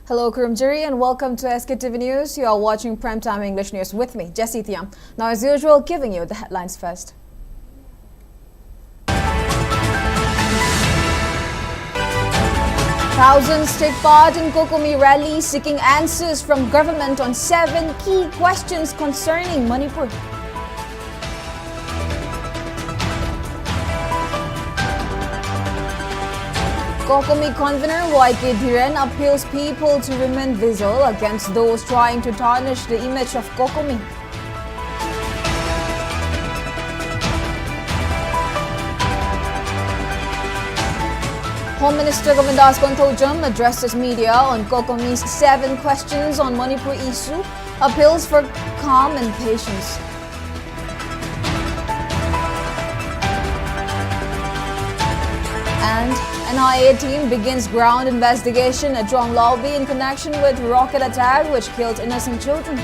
Hello, Kurumjiri, and welcome to Sktv's News. You are watching Primetime English News with me, Jessie Thiam. Now, as usual, giving you the headlines first. Thousands take part in COCOMI rally seeking answers from government on 7 key questions concerning Manipur. COCOMI convener YK Dhiren appeals people to remain vigilant against those trying to tarnish the image of COCOMI. Home Minister Govindas Konthojam addresses media on COCOMI's 7 questions on Manipur issue, appeals for calm and patience. And NIA team begins ground investigation at Jonglaubi in connection with rocket attack which killed innocent children.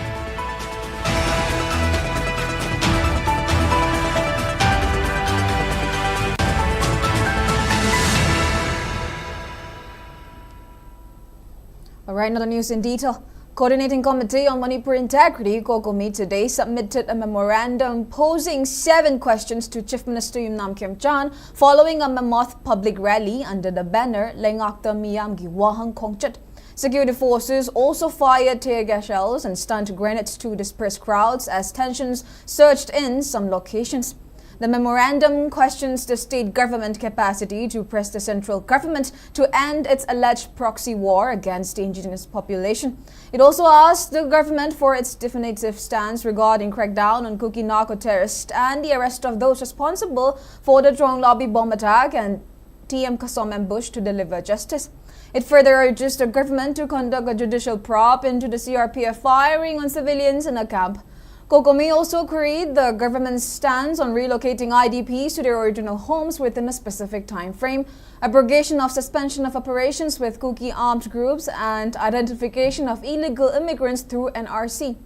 Alright, another news in detail. Coordinating Committee on Manipur Integrity, COCOMI, today submitted a memorandum posing 7 questions to Chief Minister Yumnam Khyamchan following a mammoth public rally under the banner Lengakta Miyamgi Wahang Kongchat. Security forces also fired tear gas shells and stun grenades to disperse crowds as tensions surged in some locations. The memorandum questions the state government capacity to press the central government to end its alleged proxy war against the indigenous population. It also asked the government for its definitive stance regarding crackdown on Kuki narco terrorists and the arrest of those responsible for the Jonglaubi bomb attack and TM Kasom ambush to deliver justice. It further urges the government to conduct a judicial probe into the CRPF firing on civilians in a camp. COCOMI also queried the government's stance on relocating IDPs to their original homes within a specific time frame, abrogation of suspension of operations with Kuki armed groups, and identification of illegal immigrants through NRC.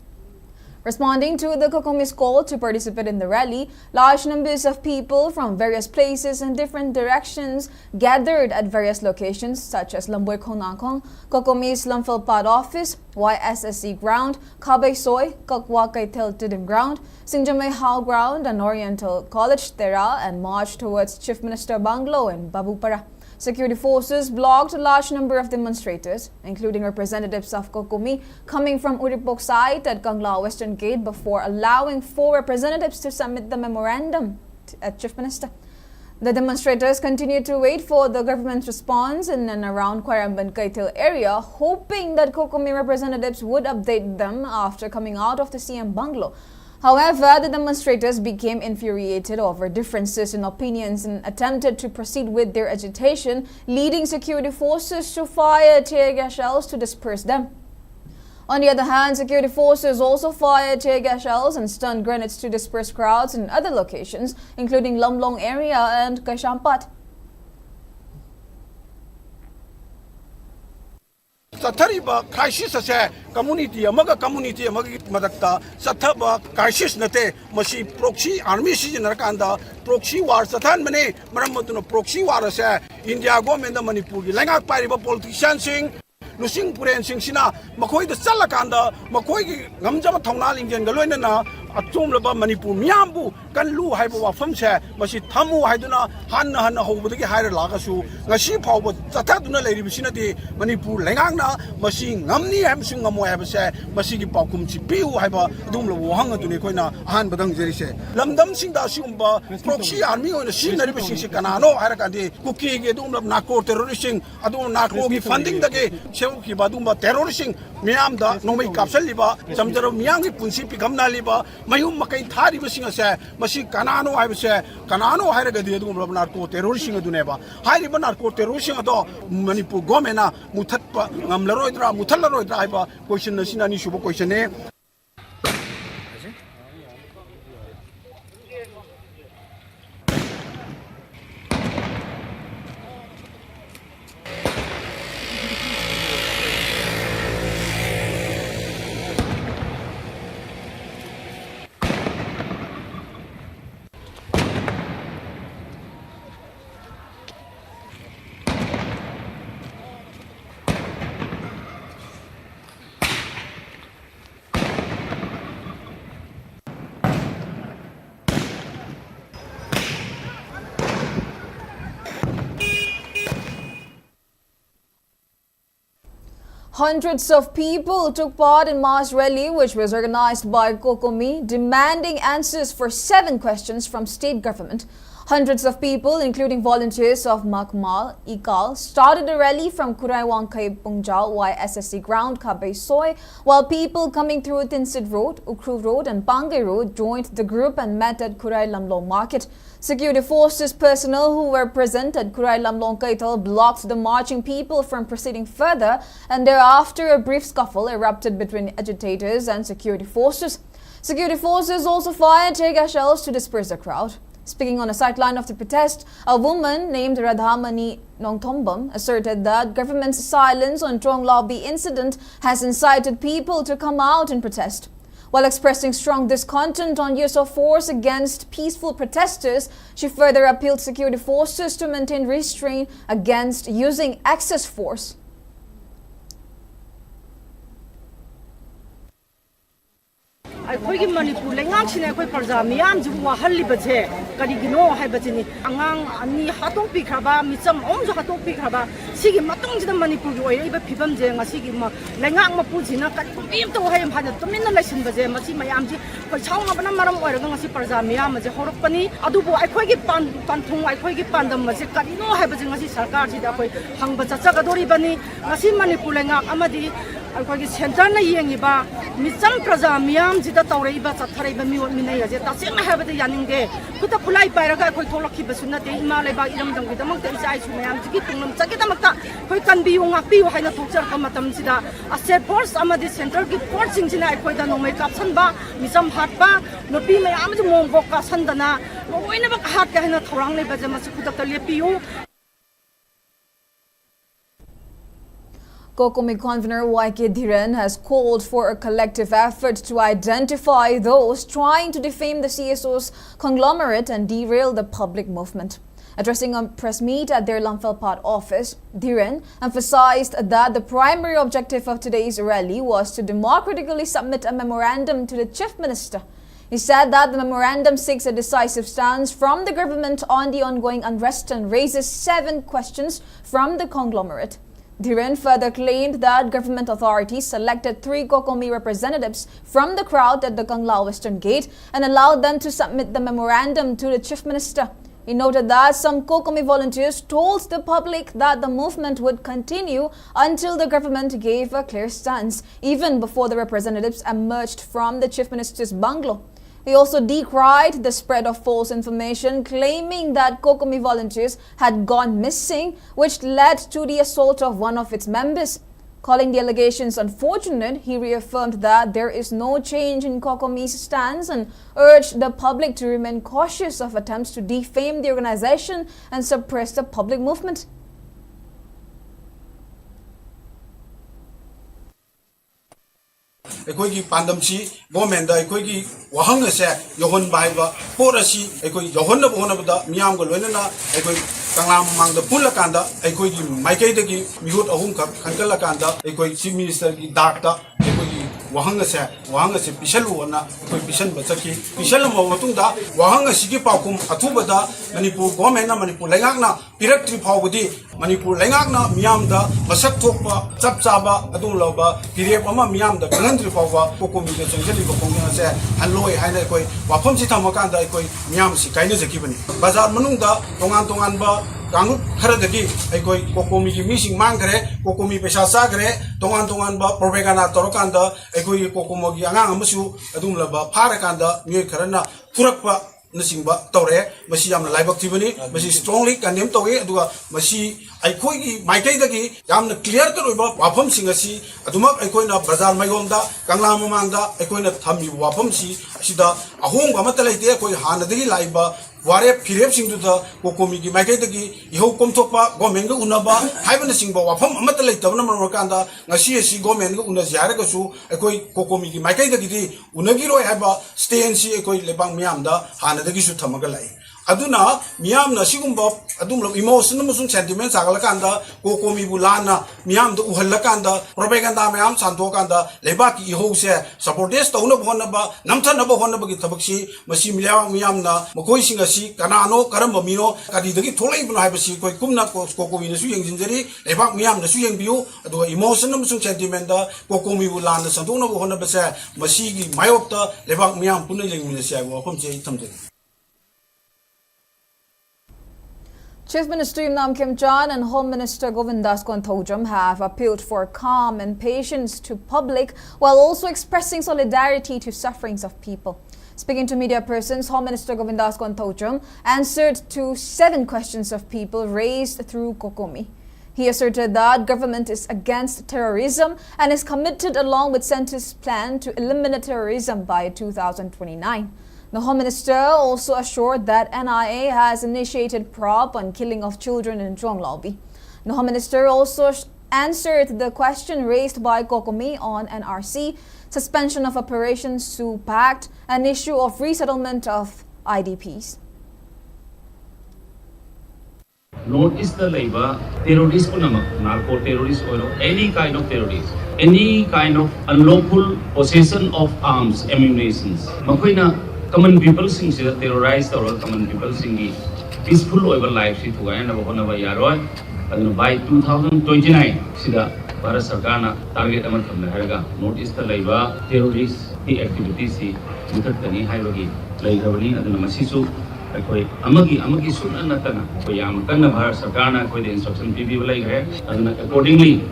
Responding to the COCOMI's call to participate in the rally, large numbers of people from various places and different directions gathered at various locations such as Lamboy Khonangkong, COCOMI's Lamphal office, YSSC ground, Kabay Soy, Kakwa Kaitel Tidim ground, Singjamay Hao ground, and Oriental College Tera, and marched towards Chief Minister Banglo in Babupara. Security forces blocked a large number of demonstrators, including representatives of COCOMI, coming from Uripok site at Kangla Western Gate before allowing 4 representatives to submit the memorandum at Chief Minister. The demonstrators continued to wait for the government's response in and around Kwaramban Kaitil area, hoping that COCOMI representatives would update them after coming out of the CM bungalow. However, the demonstrators became infuriated over differences in opinions and attempted to proceed with their agitation, leading security forces to fire tear gas shells to disperse them. On the other hand, security forces also fired tear gas shells and stun grenades to disperse crowds in other locations, including Lomlong area and Kaishampat. Sathariba crisis ase community amagi madakta sathaba crisis nate masi proxy army sijanarkanda proxy war sathan mane maramatuna proxy war ase India government Manipur gi lengak pariba politician sing lusing puren sing sina makoi da chalakanda makoi gi ngamjaba thongna lingjen ga loinana achumlaba Manipur miambu kanlu haiba wafam se masi thamu haiduna han hobudagi haira lagasu ngasi phawba chathaduna leiribisina di Manipur lengangna masi ngamni hamsing ngamo habase masi gi paukum chi piu haiba dumla wohang aduni koina han badang jerise lamdam singda siumba proxy army oina sinaribi singsi kanano harakandi kuki ge dumla nakor terroristing adu nakro gi funding dage sewu ki badumba terroristing miamda nomai kapsaliba samjaro miangi punsi pikamna liba mayum makai thari basing ase masi kanano haibase kanano hairagadi adumla narco terroristing aduneba hairiba narco terroristing ado Manipur government muthatpa ngamlaroidra muthallaroidra haiba question nasina ni shubo question ne Hundreds of people took part in mass rally which was organized by COCOMI, demanding answers for 7 questions from state government. Hundreds of people, including volunteers of Imphal, started a rally from Kuraiwangkai Pungjao YSSC ground Kabay Soy, while people coming through Tinsid Road, Ukru Road and Pangay Road joined the group and met at Kurai Lamlong Market. Security forces personnel who were present at Kurai Lamlong Kaital blocked the marching people from proceeding further, and thereafter a brief scuffle erupted between agitators and security forces. Security forces also fired tear gas shells to disperse the crowd. Speaking on a sideline of the protest, a woman named Radhamani Nongthombam asserted that government's silence on Trong Lobby incident has incited people to come out and protest. While expressing strong discontent on use of force against peaceful protesters, she further appealed security forces to maintain restraint against using excess force. ꯑꯩꯈꯣꯏꯒꯤ ꯃꯅꯤꯄꯨꯔ ꯂꯩꯉꯥꯛꯁꯤꯅ ꯑꯩꯈꯣꯏ ꯄ꯭ꯔꯖꯥ ꯃꯤꯌꯥꯝꯁꯤꯕꯨ ꯋꯥꯍꯜꯂꯤꯕꯁꯦ ꯀꯔꯤꯒꯤꯅꯣ ꯍꯥꯏꯕꯁꯤꯅꯤ ꯑꯉꯥꯡ ꯑꯅꯤ ꯍꯥꯠꯇꯣꯛꯄꯤꯈ꯭ꯔꯕ ꯃꯤꯆꯝ ꯑꯍꯨꯝꯁꯨ ꯍꯥꯠꯇꯣꯛꯄꯤꯈ꯭ꯔꯕ ꯁꯤꯒꯤ ꯃꯇꯨꯡꯁꯤꯗ ꯃꯅꯤꯄꯨꯔꯒꯤ ꯑꯣꯏꯔꯛꯏꯕ ꯐꯤꯕꯝꯁꯦ ꯉꯁꯤꯒꯤ ꯂꯩꯉꯥꯛ ꯃꯄꯨꯁꯤꯅ ꯀꯔꯤꯒꯨꯝꯕ ꯍꯩ ꯍꯥꯏꯅ ꯇꯨꯃꯤꯟꯅ ꯂꯩꯁꯤꯟꯕꯁꯦ ꯃꯁꯤ ꯃꯌꯥꯝꯁꯤ ꯑꯩꯈꯣꯏ ꯁꯥꯎꯅꯕꯅ ꯃꯔꯝ ꯑꯣꯏꯔꯒ ꯉꯁꯤ ꯄ꯭ꯔꯖꯥ ꯃꯤꯌꯥꯝ ꯑꯁꯤ ꯍꯧꯔꯛꯄꯅꯤ ꯑꯗꯨꯕꯨ ꯑꯩꯈꯣꯏꯒꯤ ꯄꯟꯊꯨꯡ ꯑꯩꯈꯣꯏꯒꯤ ꯄꯥꯟꯗꯝ ꯑꯁꯤ ꯀꯔꯤꯅꯣ ꯍꯥꯏꯕꯁꯤ ꯉꯁꯤ ꯁꯔꯀꯥꯔꯁꯤꯗ ꯑꯩꯈꯣꯏ ꯍꯪꯕ ꯆꯠꯆꯒꯗꯧꯔꯤꯕꯅꯤ ꯉꯁꯤ ꯃꯅꯤꯄꯨꯔ ꯂꯩꯉꯥꯛ ꯑꯃꯗꯤ ꯑꯩꯈꯣꯏꯒꯤ ꯁꯦꯟꯇꯔꯅ ꯌꯦꯡꯉꯤꯕ ꯃꯤꯆꯝ ꯄ꯭ꯔꯖꯥ ꯃꯤꯌꯥꯝꯁꯤꯗ ꯇꯧꯔꯛꯏꯕ ꯆꯠꯊꯔꯛꯏꯕ ꯃꯤꯑꯣꯠ ꯃꯤꯅꯩ ꯑꯁꯤ ꯇꯁꯦꯡꯅ ꯍꯥꯏꯕꯗ ꯌꯥꯅꯤꯡꯗꯦ ꯈꯨꯠꯇ ꯈꯨꯠꯂꯥꯏ ꯄꯥꯏꯔꯒ ꯑꯩꯈꯣꯏ ꯊꯣꯛꯂꯛꯈꯤꯕꯁꯨ ꯅꯠꯇꯦ ꯏꯃꯥ ꯂꯩꯕꯥꯛ ꯏꯔꯝꯗꯝꯒꯤꯗꯃꯛꯇ ꯏꯆꯥ ꯏꯁꯨ ꯃꯌꯥꯝꯁꯤꯒꯤ ꯇꯨꯡꯂꯝꯆꯠꯀꯤꯗꯃꯛꯇ ꯑꯩꯈꯣꯏ ꯀꯟꯕꯤꯌꯨ ꯉꯥꯛꯄꯤꯌꯨ ꯍꯥꯏꯅ ꯊꯣꯛꯆꯔꯛꯄ ꯃꯇꯝꯁꯤꯗ ꯁ꯭ꯇꯦꯠ ꯐꯣꯔꯁ ꯑꯃꯗꯤ ꯁꯦꯟꯇꯔꯒꯤ ꯐꯣꯔꯁꯁꯤꯡꯁꯤꯅ ꯑꯩꯈꯣꯏꯗ ꯅꯣꯡꯃꯩ ꯀꯥꯞꯁꯟꯕ ꯃꯤꯆꯝ ꯍꯥꯠꯄ ꯅꯨꯄꯤ ꯃꯌꯥꯝ ꯑꯃꯁꯨ ꯃꯣꯡꯕꯣꯛ ꯀꯥꯞꯁꯟꯗꯅ ꯂꯣꯏꯅꯃꯛ ꯍꯥꯠꯀꯦ ꯍꯥꯏꯅ ꯊꯧꯔꯥꯡ ꯂꯩꯕꯁꯦ ꯃꯁꯤ ꯈꯨꯗꯛꯇ ꯂꯦꯞꯄꯤꯌꯨ. COCOMI convener YK Dhiren has called for a collective effort to identify those trying to defame the CSO's conglomerate and derail the public movement. Addressing a press meet at their Lamphal office, Dhiren emphasized that the primary objective of today's rally was to democratically submit a memorandum to the Chief Minister. He said that the memorandum seeks a decisive stance from the government on the ongoing unrest and raises 7 questions from the conglomerate. Dhiren further claimed that government authorities selected 3 COCOMI representatives from the crowd at the Kangla Western Gate and allowed them to submit the memorandum to the Chief Minister. He noted that some COCOMI volunteers told the public that the movement would continue until the government gave a clear stance, even before the representatives emerged from the Chief Minister's bungalow. He also decried the spread of false information, claiming that COCOMI volunteers had gone missing, which led to the assault of one of its members. Calling the allegations unfortunate, he reaffirmed that there is no change in COCOMI's stance and urged the public to remain cautious of attempts to defame the organization and suppress the public movement. ꯑꯩꯈꯣꯏꯒꯤ ꯄꯥꯟꯗꯝꯁꯤ ꯒꯣꯃꯦꯟꯗ ꯑꯩꯈꯣꯏꯒꯤ ꯋꯥꯍꯪ ꯑꯁꯦ ꯌꯧꯍꯟꯕ ꯍꯥꯏꯕ ꯄꯣꯠ ꯑꯁꯤ ꯑꯩꯈꯣꯏ ꯌꯧꯍꯟꯅꯕ ꯍꯣꯠꯅꯕꯗ ꯃꯤꯌꯥꯝꯒ ꯂꯣꯏꯅꯅ ꯑꯩꯈꯣꯏ ꯀꯪꯂꯥ ꯃꯃꯥꯡꯗ ꯄꯨꯜꯂꯀꯥꯟꯗ ꯑꯩꯈꯣꯏꯒꯤ ꯃꯥꯏꯀꯩꯗꯒꯤ ꯃꯤꯍꯨꯠ 3 ꯈꯛ ꯈꯟꯒꯠꯂꯀꯥꯟꯗ ꯑꯩꯈꯣꯏ ꯆꯤꯐ ꯃꯤꯅꯤꯁꯇꯔꯒꯤ ꯗꯥꯛꯇ ꯑꯩꯈꯣꯏꯒꯤ ꯋꯥꯍꯪ ꯑꯁꯦ ꯄꯤꯁꯜꯂꯨꯑꯣꯅ ꯑꯩꯈꯣꯏ ꯄꯤꯁꯟꯕ ꯆꯠꯈꯤ ꯄꯤꯁꯜꯂꯝꯕ ꯃꯇꯨꯡꯗ ꯋꯥꯍꯪ ꯑꯁꯤꯒꯤ ꯄꯥꯎꯈꯨꯝ ꯑꯊꯨꯕꯗ ꯃꯅꯤꯄꯨꯔ ꯒꯣꯃꯦꯟꯅ ꯃꯅꯤꯄꯨꯔ ꯂꯩꯉꯥꯛꯅ ꯄꯤꯔꯛꯇ꯭ꯔꯤ ꯐꯥꯎꯕꯗꯤ ꯃꯅꯤꯄꯨꯔ ꯂꯩꯉꯥꯛꯅ ꯃꯤꯌꯥꯝꯗ ꯃꯁꯛ ꯊꯣꯛꯄ ꯆꯞ ꯆꯥꯕ ꯑꯗꯨꯒꯨꯝꯂꯕ ꯐꯤꯔꯦꯞ ꯑꯃ ꯃꯤꯌꯥꯝꯗ ꯈꯪꯍꯟꯗ꯭ꯔꯤ ꯐꯥꯎꯕ ꯀꯣꯀꯣꯃꯤꯗ ꯆꯪꯁꯤꯜꯂꯤꯕ ꯈꯣꯡꯖꯪ ꯑꯁꯦ ꯍꯜꯂꯣꯏ ꯍꯥꯏꯅ ꯑꯩꯈꯣꯏ ꯋꯥꯐꯝꯁꯤ ꯊꯝꯃꯀꯥꯟꯗ ꯑꯩꯈꯣꯏ ꯃꯤꯌꯥꯝꯁꯤ ꯀꯥꯏꯅꯖꯈꯤꯕꯅꯤ ꯕꯖꯥꯔ ꯃꯅꯨꯡꯗ ꯇꯣꯉꯥꯟ ꯇꯣꯉꯥꯟꯕ ꯀꯥꯡꯂꯨꯞ ꯈꯔꯗꯒꯤ ꯑꯩꯈꯣꯏ ꯀꯣꯀꯣꯃꯤꯒꯤ ꯃꯤꯁꯤꯡ ꯃꯥꯡꯈ꯭ꯔꯦ ꯀꯣꯀꯣꯃꯤ ꯄꯩꯁꯥ ꯆꯥꯈ꯭ꯔꯦ ꯇꯣꯉꯥꯟ ꯇꯣꯉꯥꯟꯕ ꯄ꯭ꯔꯣꯄꯦꯒꯥꯟꯗꯥ ꯇꯧꯔꯀꯥꯟꯗ ꯑꯩꯈꯣꯏꯒꯤ ꯀꯣꯀꯣꯃꯣꯒꯤ ꯑꯉꯥꯡ ꯑꯃꯁꯨ ꯑꯗꯨꯒꯨꯝꯂꯕ ꯐꯥꯔꯀꯥꯟꯗ ꯃꯤꯑꯣꯏ ꯈꯔꯅ ꯐꯨꯔꯛꯄ नसिंबा तौरे मसी यामना लाइबक थिबनी मसी स्ट्रांगली कंडेम तौगे अदुगा मसी अखोइगी माइकैदगी यामना क्लियर करोइबा वाफम सिंग असि अदुमक अखोइना बाजार मयोमदा कंगला ममांगदा अखोइना थम्मी वाफम सि असिदा अहोंग अमत लेते अखोइ हानदगी लाइबा वारे फिरेप सिंगदुदा कोकोमीगी माइकैदगी इहो कोमथोपा गवर्नमेंट ग उनबा हाइबन सिंगबा वाफम अमत लेतबना मरमकांदा ngasi asi गवर्नमेंट ग उन जारगसु अखोइ कोकोमीगी माइकैदगी दि उनगिरोय हाइबा स्टेन सि अखोइ लेबांग मियामदा हानदगी सु थमगा लाई aduna miyam na sigumba adum lo emotion amasung sentiment sagalakanda COCOMI bulana miyam do uhalakanda propaganda miyam santokanda lebaki ihose supporters tawna bhonna ba namtha na bhonna ba gi thabaksi masi miyam na makoi singasi kanano karamba mino kadi dagi tholai bna haibasi koi kumna COCOMI na su yengjinjari lebak miyam na su yengbiu adu emotion amasung sentiment da COCOMI bulana santokna bhonna ba sa masi gi mayopta lebak miyam punai lengmina sia wa pamche thamje. Chief Minister Nam Kim Chan and Home Minister Govindas Konthojam have appealed for calm and patience to public while also expressing solidarity to sufferings of people. Speaking to media persons, Home Minister Govindas Konthojam answered to 7 questions of people raised through COCOMI. He asserted that government is against terrorism and is committed along with Centre's plan to eliminate terrorism by 2029. The Home Minister also assured that NIA has initiated probe on killing of children in Jonglaubi. The Home Minister also answered the question raised by COCOMI on NRC, suspension of Operation Sue Pact, and issue of resettlement of IDPs. Notice the labor terrorist narco terrorist or any kind of terrorist, any kind of unlawful possession of arms, ammunitions. Common people sing terrorized or common people sing peaceful over life to by 2029 sida Bharat Sarkar target amat notice the labor terrorist activities muthattani haibagi laigabani aduna masisu akoi amagi sunna natana ko yam kanna Bharat Sarkar na koi instruction pibi laigre aduna accordingly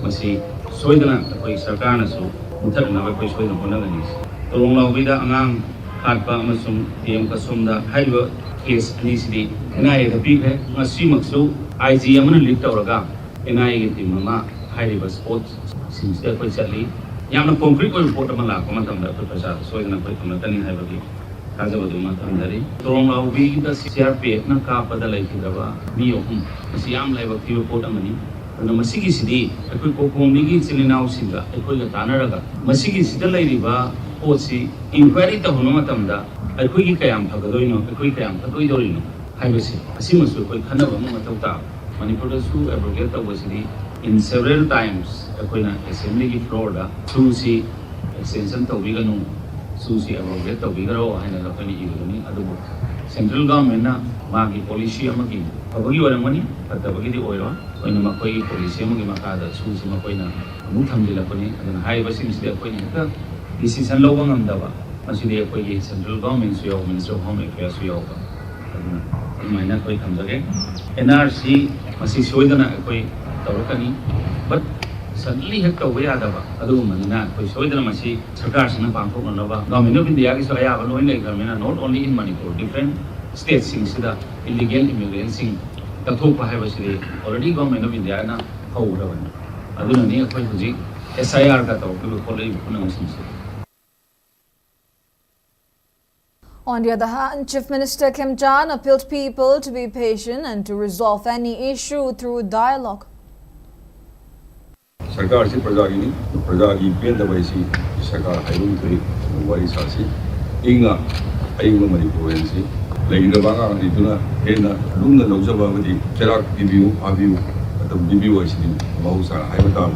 masi soidana koi sarkar na su muthatna koi soidana honagani tolongla vida angang Harpa amasung tiyam kasumda haiba case anisidi NIA da big hai ngasi maksu IG amana leak tawraga NIA gi team ma haiba sports simsta koi chali yamna concrete koi report ma la ko matamda ko prasad soidana koi kamna tani haiba gi kaja bodu ma tamdari torong la ubi da CRP na ka pada lai kidaba mi ohum siam lai ba ki report amani na masigi sidi koi COCOMI gi chilinau singa koi ga tanaraga masigi sida lai riba Osi inquiry to Honomatamda, I quickly came to Gadoino, a quick cam, a Guidorino, Hibasi, Asimus will quick Hanova Matota, Manipur su abrogata was in several times, Aquina Assembly Florida, Susi, Extension to Vigano, Susi abrogata Vigaro, and a Lapani Uni, Adu. Central government, Magi Policia Magi, Pavagi or money, at the Bagidi oil, when the Makoi Policia Makada, Susi Makoina, Mutam de Lapani, and Hibasi the Aquina. This is a low one on Dava. As you the central government, Minister of Home Affairs, we over. In my network comes again. NRC, Masi Soidana, Torokani, but suddenly had to wear Adava, Adumana, Soidana Masi, Sarkars and Pampo Nova, Government of India is not only in Manipur, different states in Sida, illegal immigrants in Tatopa Havasi, already Government of India, however. Adunani, SIR got out to follow. On the other hand, Chief Minister Kim Chan appealed people to be patient and to resolve any issue through dialogue. Sarkar si Prajagi Penda Vaisi, Sarkar Hayun Kri, Vaisasi, Inga, Manipurensi, Later Banga, Nituna, Hena, Luna Lojabavadi, Terak Dibu, Abu, the Dibu Vaisi, Mausa, Hayatan,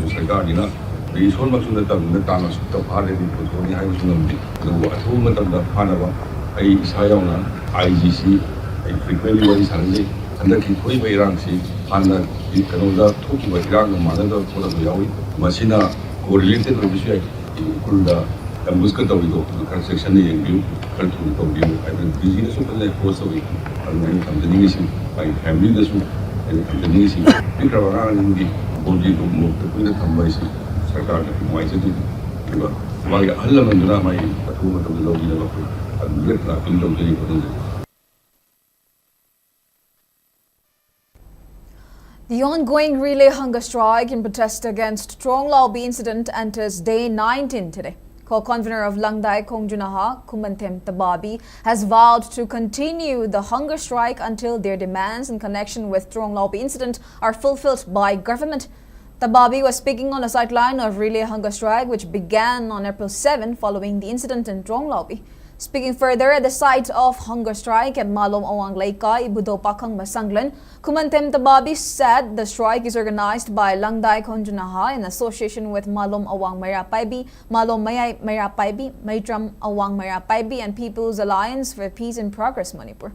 Sarkardina. The is one much on the Tamas of Hardy, but only I was known the movement of the Panava, Sayona, IGC, a frequently very Sunday, and the Kikoi Ransi, and the Kanoda, Toki Vagrang, Manada, Kodawi, Masina, correlated with the Kunda, and Muscatovigo, the construction in view, cultural view, and the business of the course of it, and then come the Nisi, by family the soup, and the Nisi, pick around in the body to move the Queen of Tambaisi. Sarkar mai se tu wai alla mandra mai patu matam logi na ko adlet na pin dong teli ko. The ongoing relay hunger strike in protest against Jonglaubi incident enters day 19 today. Co-convener of Langdai Kongjunaha, Kumantem Tababi, has vowed to continue the hunger strike until their demands in connection with Jonglaubi incident are fulfilled by government. Tababi was speaking on a sideline of relay hunger strike which began on April 7 following the incident in Jonglaubi. Speaking further at the site of hunger strike at Malom Awang Laika, Ibudo Pakang Masanglan, Kumantem Tababi said the strike is organized by Langdai Konjunaha in association with Malom Awang Mayapaibi, Malom Mayapaibi, Maitram Awang Mayapaibi and People's Alliance for Peace and Progress Manipur.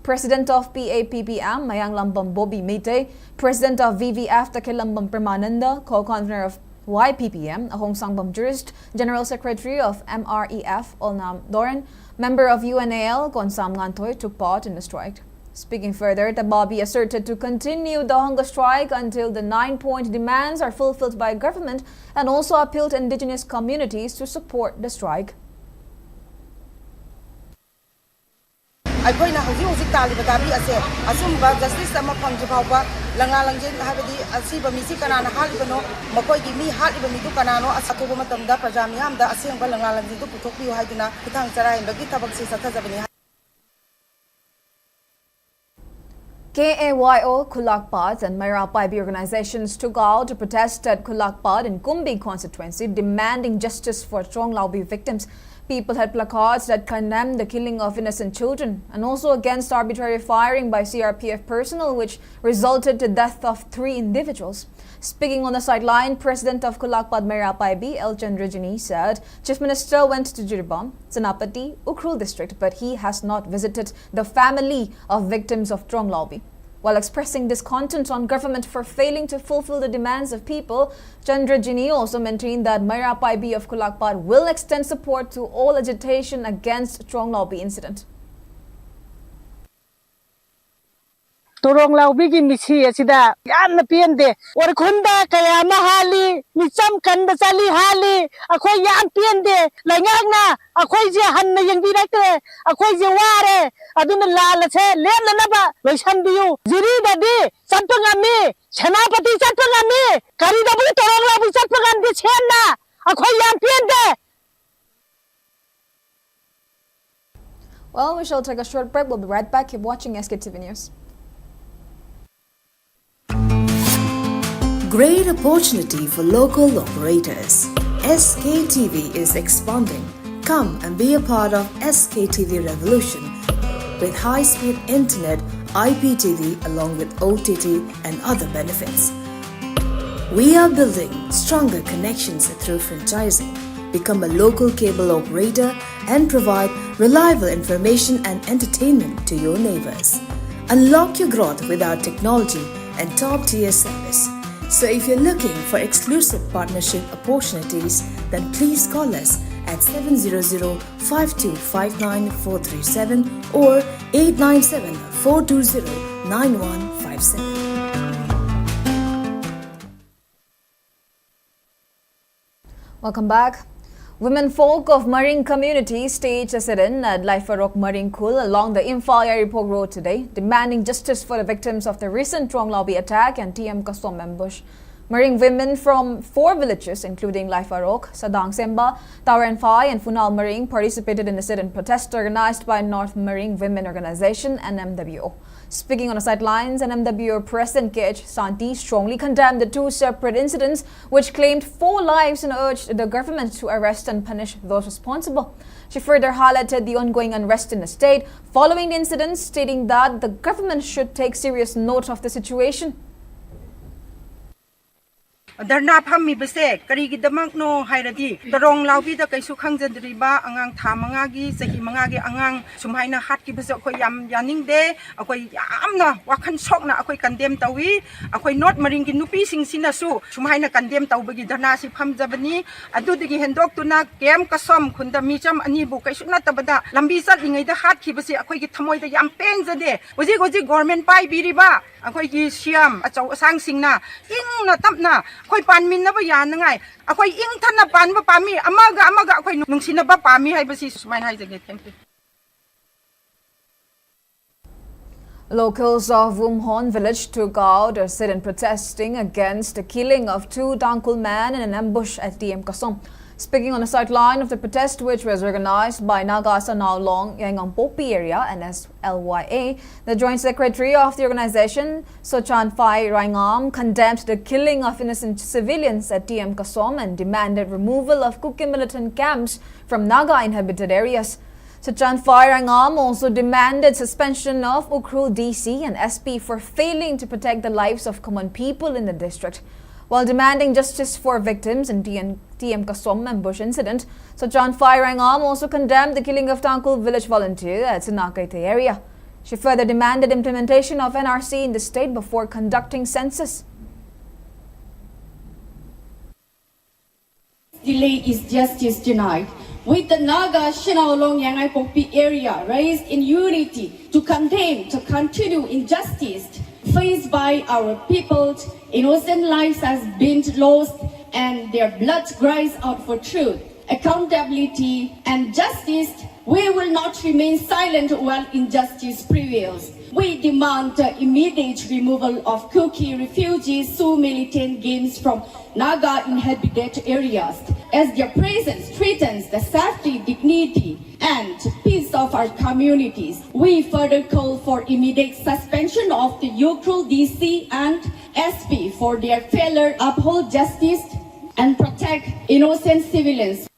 President of PAPPM, Mayang Lambam Bobi Mite, President of VVF Takilambam Permananda, co-convener of YPPM, Ahong Sangbam Jurist, General Secretary of MREF, Olnam Doran, member of UNAL, Gonsam Ngantoy, took part in the strike. Speaking further, Tababi asserted to continue the hunger strike until the 9-point demands are fulfilled by government and also appealed to indigenous communities to support the strike. ꯑꯩꯈꯣꯏꯅ ꯍꯧꯖꯤꯛ ꯍꯧꯖꯤꯛ ꯇꯥꯜꯂꯤꯕ ꯗꯥꯕꯤ ꯑꯁꯦ ꯑꯁꯨꯝꯕ justice ꯑꯃ ꯐꯪꯗ꯭ꯔꯤ ꯐꯥꯎꯕ ꯂꯪꯂꯥ ꯂꯪꯖꯦꯟ ꯍꯥꯏꯕꯗꯤ ꯑꯁꯤꯕ ꯃꯤꯁꯤ ꯀꯅꯥꯅ ꯍꯥꯠꯂꯤꯕꯅꯣ ꯃꯈꯣꯏꯒꯤ ꯃꯤ ꯍꯥꯠꯂꯤꯕ ꯃꯤꯗꯨ ꯀꯅꯥꯅꯣ ꯑꯊꯨꯕ ꯃꯇꯝꯗ ꯄ꯭ꯔꯖꯥ ꯃꯤꯌꯥꯝꯗ ꯑꯁꯦꯡꯕ ꯂꯪꯂꯥ ꯂꯪꯖꯦꯟꯗꯨ ꯄꯨꯊꯣꯛꯄꯤꯌꯨ ꯍꯥꯏꯗꯨꯅ ꯈꯨꯊꯥꯡ ꯆꯔꯥꯏꯕꯒꯤ ꯊꯕꯛꯁꯤ ꯆꯠꯊꯖꯕꯅꯤ. KAYO, Kulakpat and Mayapaibi organizations took out to protest at Kulakpat in Kumbi constituency, demanding justice for Trong Laubi victims. People had placards that condemned the killing of innocent children and also against arbitrary firing by CRPF personnel, which resulted in the death of 3 individuals. Speaking on the sideline, President of Kulakpat Mayapaibi, L. Chandrajini, said Chief Minister went to Jiribam, Sanapati, Ukhrul district, but he has not visited the family of victims of Trong Laubi. While expressing discontent on government for failing to fulfill the demands of people, Chandrajini also maintained that Mayapaibi of Kulakpat will extend support to all agitation against Trong Laubi incident. Torong Laubi ki misi asida yan na piende or khunda kaya mahali misam kanda sali hali akoy yan piende langag na akoy je han na yang direct akoy je ware adun lal se len na ba loisan biu jiri dadi satpangami senapati satpangami kari dabu torong Laubi satpangam di chenna akoy yan piende. Well, we shall take a short break. We'll be right back. Keep watching SKTV News. Great opportunity for local operators. SKTV is expanding. Come and be a part of SKTV revolution with high-speed internet, IPTV along with OTT and other benefits. We are building stronger connections through franchising. Become a local cable operator and provide reliable information and entertainment to your neighbors. Unlock your growth with our technology and top-tier service. So if you're looking for exclusive partnership opportunities, then please call us at 700-5259-437 or 897-420-9157. Welcome back. Women folk of Marine community staged a sit-in at Laifarok Marine Kul along the Imphal Yaripok Road today, demanding justice for the victims of the recent Trong Laubi attack and TM Kasom ambush. Marine women from 4 villages, including Laifarok, Sadang Semba, Tawaranfai and Funal Marine, participated in the sit-in protest organized by North Marine Women Organization and NMWO. Speaking on the sidelines, NMWO President KH Santi strongly condemned the 2 separate incidents which claimed 4 lives and urged the government to arrest and punish those responsible. She further highlighted the ongoing unrest in the state following the incidents, stating that the government should take serious note of the situation. Darna phammi base karigi damak no hairadi Torong Laubi da kaisu khangjadriba angang thamangagi sahi mangagi angang sumhaina hat ki base akoi yam yaning de akoi yamna wakhan sokna akoi condemn tawi akoi not maring ki nupi sing sinasu sumhaina condemn tawbagi darna si phamjabani adudigi hendok tuna kem kasom khunda micham ani bu kaisu na tabada lambi sat lingai da hat ki base akoi ki thamoi da yam penjade oji government pai biriba akoi ki siam achau sang singna ingna tapna akoi panmin na ba yan ngai akoi ing than na pan ba pami amaga akoi nungsin na ba pami hai basi sumai hai jage. Thank you. Locals of Wumhon village took out a sit-in protesting against the killing of 2 Dangkul men in an ambush at TM Kasom. Speaking on the sideline of the protest, which was organized by Naga Sanao Long Yangang Popi area and SLYA, the Joint Secretary of the organization, Sochan Phai Raingam, condemned the killing of innocent civilians at TM Kasom and demanded removal of Kuki militant camps from Naga inhabited areas. Sachan Fairangam also demanded suspension of Ukhrul DC and SP for failing to protect the lives of common people in the district. While demanding justice for victims in TM Kasom ambush incident, Sachan Fairangam also condemned the killing of Tangkul village volunteer at Sinakaite area. She further demanded implementation of NRC in the state before conducting census. Delay is justice denied. With the Naga Shinaolong Yangai Pokpi area raised in unity to condemn to continue injustice faced by our people, innocent lives has been lost and their blood cries out for truth, accountability and justice. We will not remain silent while injustice prevails. We demand the immediate removal of Kuki refugees who militant games from Naga inhabited areas, as their presence threatens the safety, dignity, and peace of our communities. We further call for immediate suspension of the Ukhrul DC and SP for their failure to uphold justice and protect innocent civilians.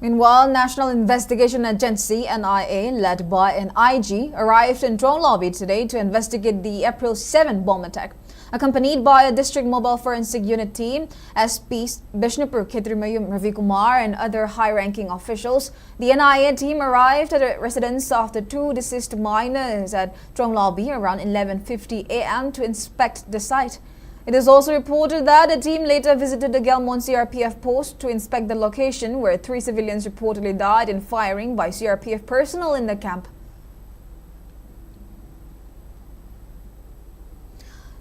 Meanwhile, National Investigation Agency (NIA), led by an IG, arrived in Drone Lobby today to investigate the April 7 bomb attack. Accompanied by a district mobile forensic unit team, SP Bishnupur Ketrimayum Ravi Kumar and other high-ranking officials, the NIA team arrived at a residence of the two deceased miners at Drone Lobby around 11:50 a.m. to inspect the site. It is also reported that the team later visited the Gelmon CRPF post to inspect the location where 3 civilians reportedly died in firing by CRPF personnel in the camp.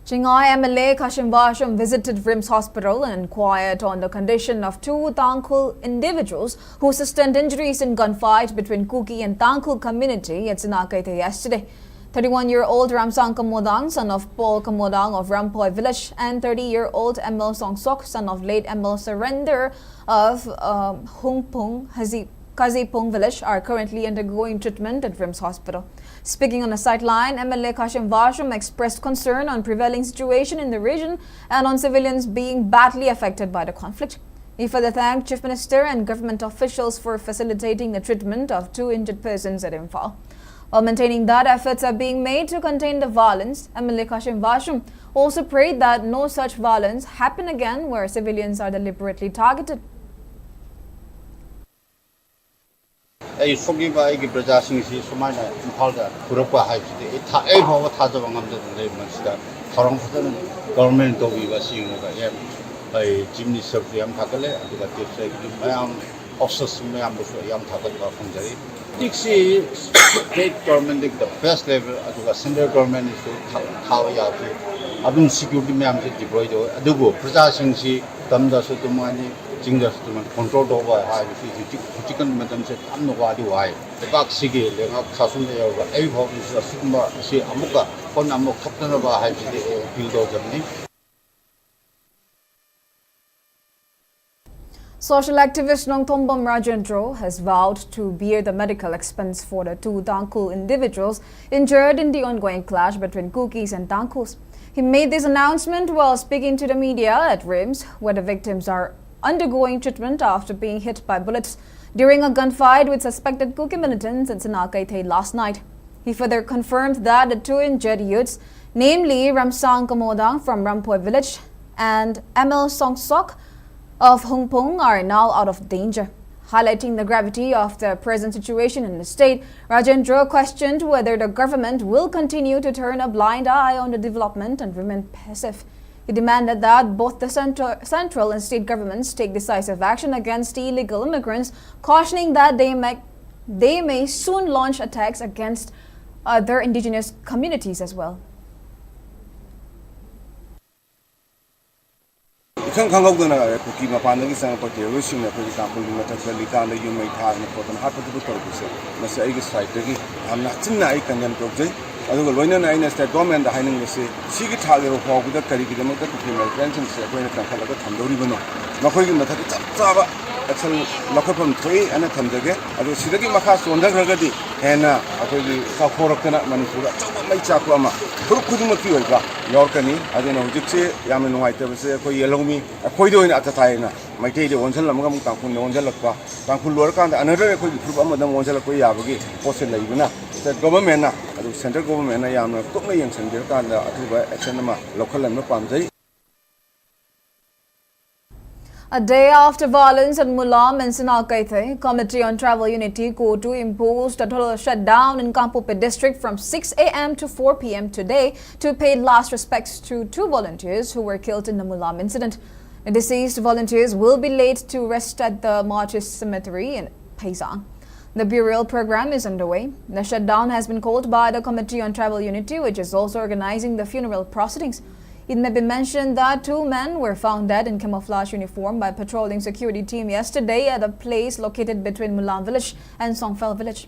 Chingai MLA Kashim Basham visited RIMS Hospital and inquired on the condition of 2 Tangkul individuals who sustained injuries in gunfight between Kuki and Tangkul community at Sinakaite yesterday. 31-year-old Ramsang Kamodang, son of Paul Kamodang of Rampoi village, and 30-year-old ML Songsok, son of late ML Surrender of Hungpung Kazipung village, are currently undergoing treatment at RIMS Hospital. Speaking on a sideline, MLA Kashim Vasham expressed concern on prevailing situation in the region and on civilians being badly affected by the conflict. He further thanked Chief Minister and government officials for facilitating the treatment of 2 injured persons at Imphal. While maintaining that efforts are being made to contain the violence, MLA Kashim Vasham also prayed that no such violence happen again where civilians are deliberately targeted. I forgive I give Brazil Sumana Impalda, Kuropa Haiti, Ava Tazavang of the Master, Toronto government of Ivasi, by Jimmy Serbian Takale, and the Mayam officers Mayam Yam Takaka from Jerry. Dixie state government, the first level, the central government is how Yaki. I've been security Mayam deployed, Adugo, Brazil, Tamda Sotomani. Controlled over high chicken madam said, I'm no why. The back Sigi, the Kasun, a home is a Sigma, see Amuka, on Amok Captain of a high field of Germany. Social activist Nongtombam Rajendro has vowed to bear the medical expense for the 2 Tangkul individuals injured in the ongoing clash between Kukis and Tangkuls. He made this announcement while speaking to the media at RIMS, where the victims are undergoing treatment after being hit by bullets during a gunfight with suspected Kuki militants in Sinakaite last night. He further confirmed that the 2 injured youths, namely Ramsang Kamodang from Rampoi village and ML Songsok of Hungpung, are now out of danger. Highlighting the gravity of the present situation in the state, Rajendra questioned whether the government will continue to turn a blind eye on the development and remain passive. He demanded that both the central and state governments take decisive action against the illegal immigrants, cautioning that they may soon launch attacks against other indigenous communities as well. ꯑꯗꯨꯒ ꯂꯣꯏꯅꯅ ꯑꯩꯅ state ꯒꯣꯔꯃꯦꯟꯗ ꯍꯥꯏꯅꯤꯡꯕꯁꯤ ꯁꯤꯒꯤ ꯊꯥꯛ ꯌꯧꯕ ꯐꯥꯎꯕꯗ ꯀꯔꯤꯒꯤꯗꯃꯛꯇ ꯄ꯭ꯔꯤꯚꯦꯟꯁꯟꯁꯤꯡꯁꯦ ꯑꯩꯈꯣꯏꯅ ꯀꯟꯈꯠꯂꯒ ꯊꯝꯗꯧꯔꯤꯕꯅꯣ ꯃꯈꯣꯏꯒꯤ ꯃꯊꯛꯇ ꯆꯞ ꯆꯥꯕ ꯑꯦꯛꯁꯟ ꯂꯧꯈꯠꯐꯝ ꯊꯣꯛꯏ ꯍꯥꯏꯅ ꯊꯝꯖꯒꯦ ꯑꯗꯨ ꯁꯤꯗꯒꯤ ꯃꯈꯥ ꯆꯣꯟꯊꯈ꯭ꯔꯒꯗꯤ ꯍꯦꯟꯅ ꯑꯩꯈꯣꯏꯒꯤ ꯆꯥꯎꯊꯣꯔꯛꯇꯅ ꯃꯅꯤꯄꯨꯔꯗ ꯑꯆꯧꯕ ꯃꯩ ꯆꯥꯛꯄ ꯑꯃ ꯐꯨꯔꯨꯞ ꯈꯨꯗꯤꯡꯃꯛꯀꯤ ꯑꯣꯏꯕ ꯌꯥꯎꯔꯛꯀꯅꯤ ꯑꯗꯨꯅ ꯍꯧꯖꯤꯛꯁꯦ ꯌꯥꯝꯅ ꯅꯨꯡꯉꯥꯏꯇꯕꯁꯦ ꯑꯩꯈꯣꯏ ꯌꯦꯜꯍꯧꯃꯤ ꯑꯩꯈꯣꯏꯗ ꯑꯣꯏꯅ ꯑꯇꯊꯥꯏꯅ ꯃꯩꯇꯩꯗ ꯑꯣꯟꯁꯤꯜꯂꯝꯃꯒ ꯑꯃꯨꯛ ꯇꯥꯡꯈꯨꯜꯗ ꯑꯣꯟꯁꯤꯜꯂꯛꯄ ꯇꯥꯡꯈꯨꯜ ꯂꯣꯏꯔꯀꯥꯟꯗ ꯑꯅꯗꯔ ꯑꯩꯈꯣꯏꯒꯤ ꯐꯨꯔꯨꯞ ꯑꯃꯗ ꯑꯃꯨꯛ ꯑꯣꯟꯁꯤꯜꯂꯛꯄ ꯌꯥꯕꯒꯤ ꯄꯣꯠꯁꯦ ꯂꯩꯕꯅ ꯁ꯭ꯇꯦꯠ ꯒꯣꯚꯔꯟꯃꯦꯟꯠꯅ ꯑꯗꯨ ꯁꯦꯟꯇ꯭ꯔꯦꯜ ꯒꯣꯚꯔꯟꯃꯦꯟꯠꯅ ꯌꯥꯝꯅ ꯀꯨꯞꯅ ꯌꯦꯡꯁꯤꯟꯕꯤꯔꯀꯥꯟꯗ ꯑꯊꯨꯕ ꯑꯦꯛꯁꯟ ꯑꯃ ꯂꯧꯈꯠꯍꯟꯕ ꯄꯥꯝꯖꯩ. A day after violence at Mulam and Sinakaithe, Committee on Travel Unity Kotu imposed a total shutdown in Kampope district from 6 a.m. to 4 p.m. today to pay last respects to 2 volunteers who were killed in the Mulam incident. The deceased volunteers will be laid to rest at the Martyrs Cemetery in Paisang. The burial program is underway. The shutdown has been called by the Committee on Travel Unity, which is also organizing the funeral proceedings. It may be mentioned that 2 men were found dead in camouflage uniform by patrolling security team yesterday at a place located between Mulam village and Songfel village.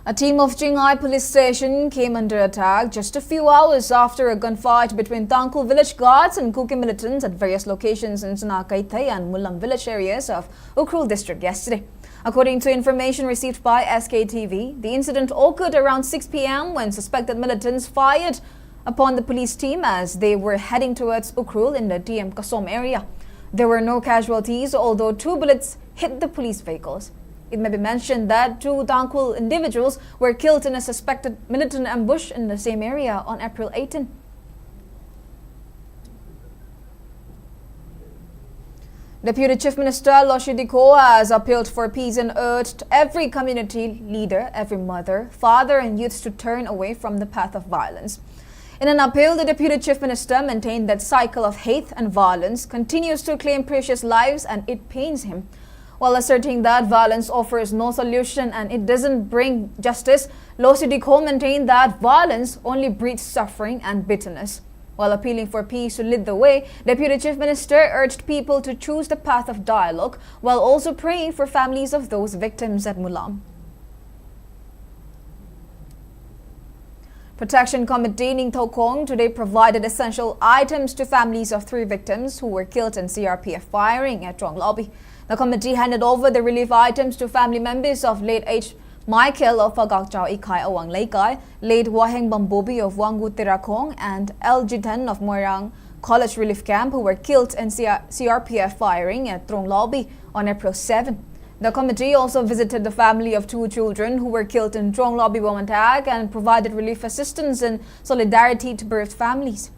A team of Jingai police station came under attack just a few hours after a gunfight between Tangkul village guards and Kuki militants at various locations in Sinakaithe and Mulam village areas of Ukhrul district yesterday. According to information received by SKTV, the incident occurred around 6 p.m. when suspected militants fired upon the police team as they were heading towards Ukhrul in the TM Kasom area. There were no casualties, although 2 bullets hit the police vehicles. It may be mentioned that 2 Tangkul individuals were killed in a suspected militant ambush in the same area on April 18. Deputy Chief Minister Loshidiko has appealed for peace and urged every community leader, every mother, father and youths to turn away from the path of violence. In an appeal, the Deputy Chief Minister maintained that cycle of hate and violence continues to claim precious lives and it pains him. While asserting that violence offers no solution and it doesn't bring justice, Loshidiko maintained that violence only breeds suffering and bitterness. While appealing for peace to lead the way, Deputy Chief Minister urged people to choose the path of dialogue while also praying for families of those victims at Mulam. Protection Committee Ning Thokong today provided essential items to families of 3 victims who were killed in CRPF firing at Trong Lobby. The committee handed over the relief items to family members of late H. Michael of Agakchao Ikai Awang Laikai, late Waheng Bambobi of Wangu Tirakong, and El Jitan of Moirang College Relief Camp who were killed in CRPF firing at Trong Lobby on April 7. The committee also visited the family of 2 children who were killed in Trong Lobby bomb attack and provided relief assistance and solidarity to bereaved families.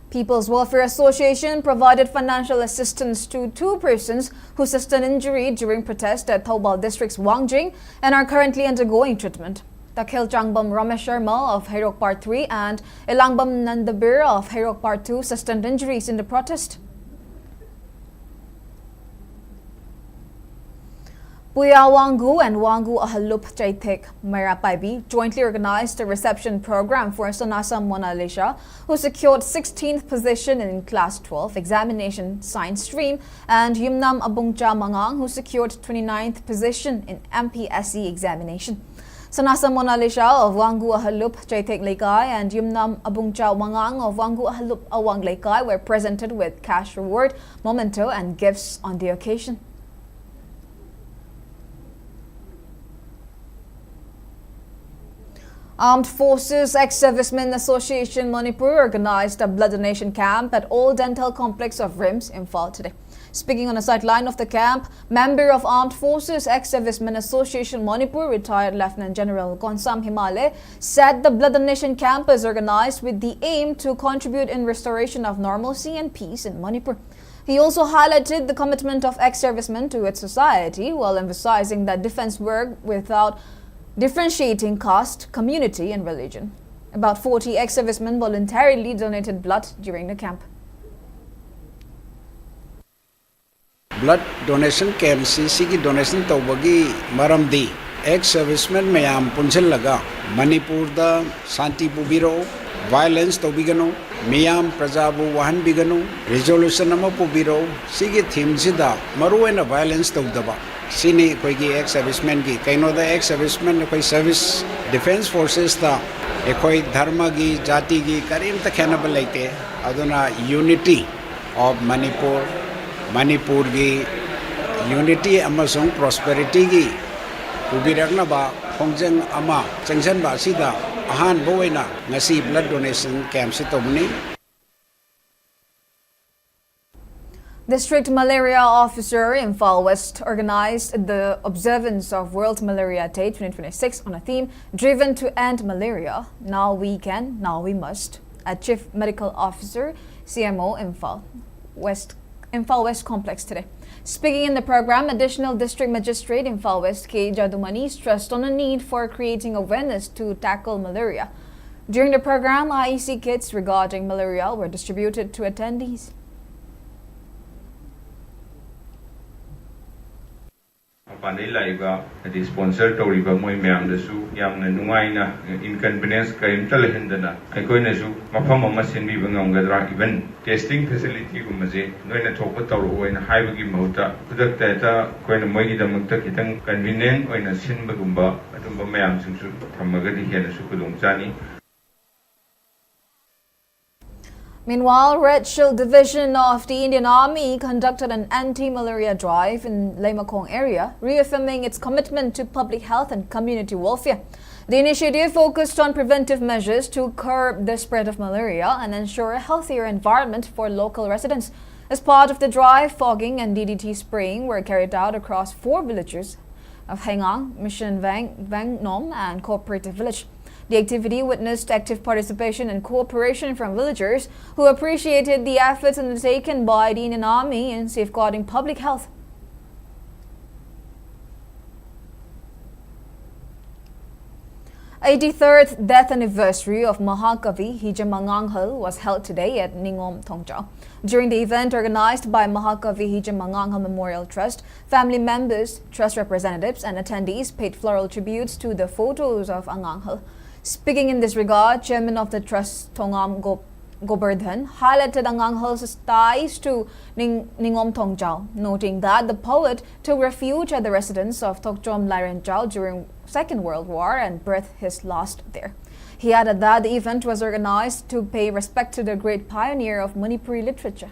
People's Welfare Association provided financial assistance to 2 persons who sustained injury during protest at Thoubal District's Wangjing and are currently undergoing treatment. Takhil Changbam Ramesh Sharma of Hairok Part 3 and Elangbam Nandabir of Hairok Part 2 sustained injuries in the protest. Puya Wangu and Wangu Ahalup Chaitek Merapaibi jointly organized a reception program for Sonasa Mona Lisa, who secured 16th position in Class 12 Examination Science Stream, and Yumnam Abungcha Mangang, who secured 29th position in MPSC examination. Sonasa Mona Lisa of Wangu Ahalup Chaitek Laikai and Yumnam Abungcha Mangang of Wangu Ahalup Awang Laikai were presented with cash reward, memento and gifts on the occasion. Armed Forces Ex-Servicemen Association Manipur organized a blood donation camp at Old Dental Complex of RIMS, Imphal today. Speaking on the sideline of the camp, member of Armed Forces Ex-Servicemen Association Manipur, retired Lieutenant General Gonsam Himale, said the blood donation camp is organized with the aim to contribute in restoration of normalcy and peace in Manipur. He also highlighted the commitment of ex-servicemen to its society while emphasizing that defense work without differentiating caste, community and religion. About 40 ex-servicemen voluntarily donated blood during the camp. Blood donation camp CC donation tawbagi maramdi ex-servicemen mayam punchalaga Manipur da Santi Pubiro violence tobigano miyam prajabu wahan bigano resolution ama pubiro sigi theme sida maruena violence tawdaba sini koigi ex servicemen gi kaino da ex servicemen koi service defense forces ta ekoi dharma gi jati gi karim ta khenaba laite aduna unity of Manipur gi unity amasung prosperity gi ubirakna ba khongjang ama changsan ba sida ahan boina ngasi blood donation camp si tobni. District Malaria Officer Imphal West organized the observance of World Malaria Day 2026 on a theme driven to end malaria. Now we can, now we must. At Chief Medical Officer CMO Imphal West Complex today. Speaking in the program, Additional District Magistrate Imphal West K. Jadumani stressed on the need for creating awareness to tackle malaria. During the program, IEC kits regarding malaria were distributed to attendees. Panai laiba adi sponsor toriba moi mayam dasu yamna nungaina inconvenience kaim talahendana aikoina su mafam ama senbi bangamgadra even testing facility gumaje noina thokpa tawro oina haibagi mahuta kudakta ta koina moi gi damakta kitang convenient oina sinba gumba adumba mayam singsu thamagadi hena su kudongchani. Meanwhile, Red Shield Division of the Indian Army conducted an anti-malaria drive in Laymakong area, reaffirming its commitment to public health and community welfare. The initiative focused on preventive measures to curb the spread of malaria and ensure a healthier environment for local residents. As part of the drive, fogging and DDT spraying were carried out across 4 villages of Hengang, Mission Vang Nom and Cooperative Village. The activity witnessed active participation and cooperation from villagers who appreciated the efforts undertaken by the Indian Army in safeguarding public health. The 83rd death anniversary of Mahakavi Hijamanganghal was held today at Ningom Thongchao. During the event organized by Mahakavi Hijamanganghal Memorial Trust, family members, trust representatives and attendees paid floral tributes to the photos of Anganghal. Speaking in this regard, Chairman of the Trust Thongam Gobardhan highlighted Anganghal's ties to Ningom Thongchao, noting that the poet took refuge at the residence of Tokchom Lairenchao during Second World War and breathed his last there. He added that the event was organized to pay respect to the great pioneer of Manipuri literature.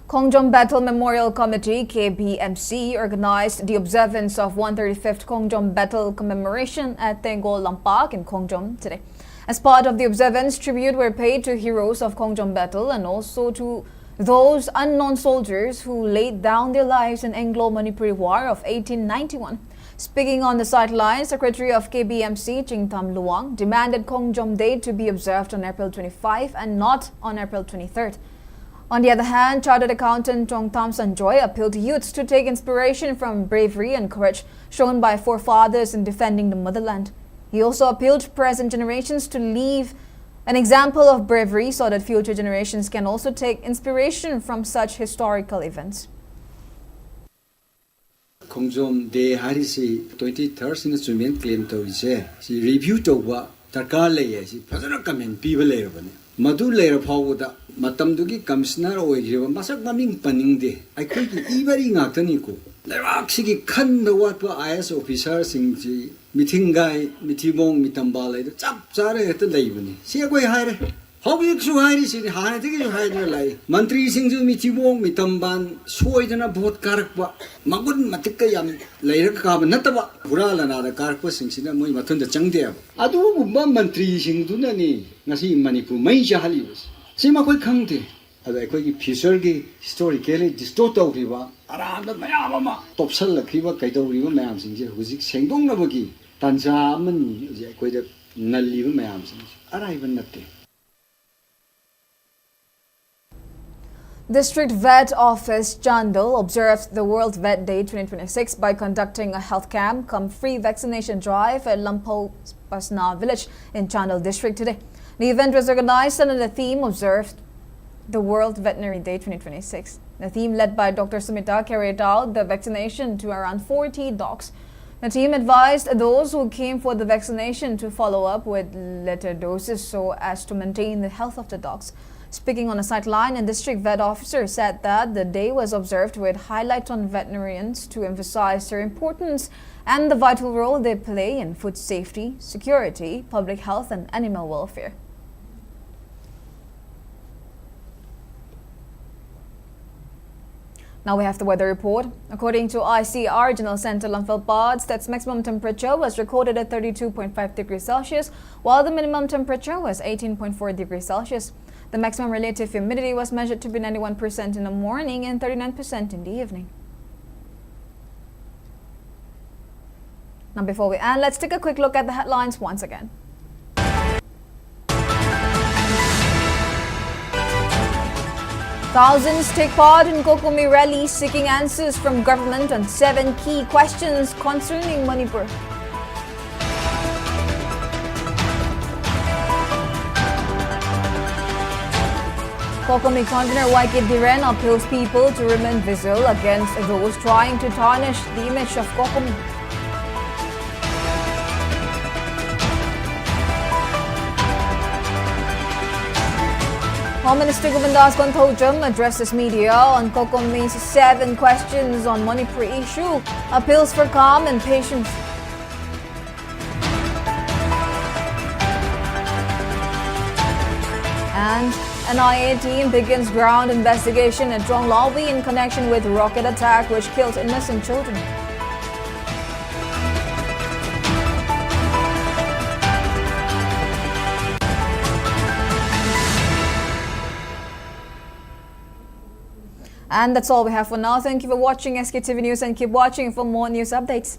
Kongjom Battle Memorial Committee KBMC organized the observance of 135th Kongjom Battle commemoration at Tengol Lampak in Kongjom today. As part of the observance, tribute were paid to heroes of Kongjom Battle and also to those unknown soldiers who laid down their lives in Anglo-Manipuri War of 1891. Speaking on the sidelines, Secretary of KBMC Chingtam Luang demanded Kongjom Day to be observed on April 25 and not on April 23rd. On the other hand, Chartered Accountant Chong Tam Sanjoy appealed to youths to take inspiration from bravery and courage shown by forefathers in defending the motherland. He also appealed to present generations to leave an example of bravery so that future generations can also take inspiration from such historical events. Kongjom Day harisi 23rd sin instrument claim to si review to wa tarkar le si phajana comment people le bane madu le phau da matam du gi commissioner oi riba masak maming paning de ai khoi ki ibari ngaktani ko lerak si gi khan da wat pa IS officer sing ji meeting guy mitibong mitambal le chap chare et lei bane si koi haire hobi su hairi si hane de gi haire lai mantri sing ju mitibong mitamban soidana vote karak pa magun matik ka yam leirak ka ba nataba burala na da karak pa sing sina moi mathun da changde adu bumba mantri sing du na ni ngasi manipur mai ja hali si ma koi khangte ada koi ki future gi historically distort out riba aram da mayam ma topsal lakhiba kaidau riba mayam sing je hujik sengdong na bagi tanja man je koi da nalli ba mayam sing arai ban natte. District Vet Office Chandal observed the World Vet Day 2026 by conducting a health camp cum free vaccination drive at Lampo Pasna village in Chandal district today. The event was organized under the theme observed the World Veterinary Day 2026. The theme led by Dr. Sumita carried out the vaccination to around 40 dogs. The team advised those who came for the vaccination to follow up with later doses so as to maintain the health of the dogs. Speaking on a sideline, a district vet officer said that the day was observed with highlight on veterinarians to emphasize their importance and the vital role they play in food safety, security, public health and animal welfare. Now we have the weather report. According to ICR Regional Center Imphal, that's maximum temperature was recorded at 32.5 degrees Celsius, while the minimum temperature was 18.4 degrees Celsius. The maximum relative humidity was measured to be 91% in the morning and 39% in the evening. Now before we end, let's take a quick look at the headlines once again. Thousands take part in COCOMI rally seeking answers from government on 7 key questions concerning Manipur. COCOMI convener YK Diren appeals people to remain vigilant against those trying to tarnish the image of COCOMI. Home Minister Govindas Konthojam addresses media on COCOMI's 7 questions on Manipur issue, appeals for calm and patience. And NIA team begins ground investigation at Lawi in connection with rocket attack which killed innocent children. And that's all we have for now. Thank you for watching SKTV News and keep watching for more news updates.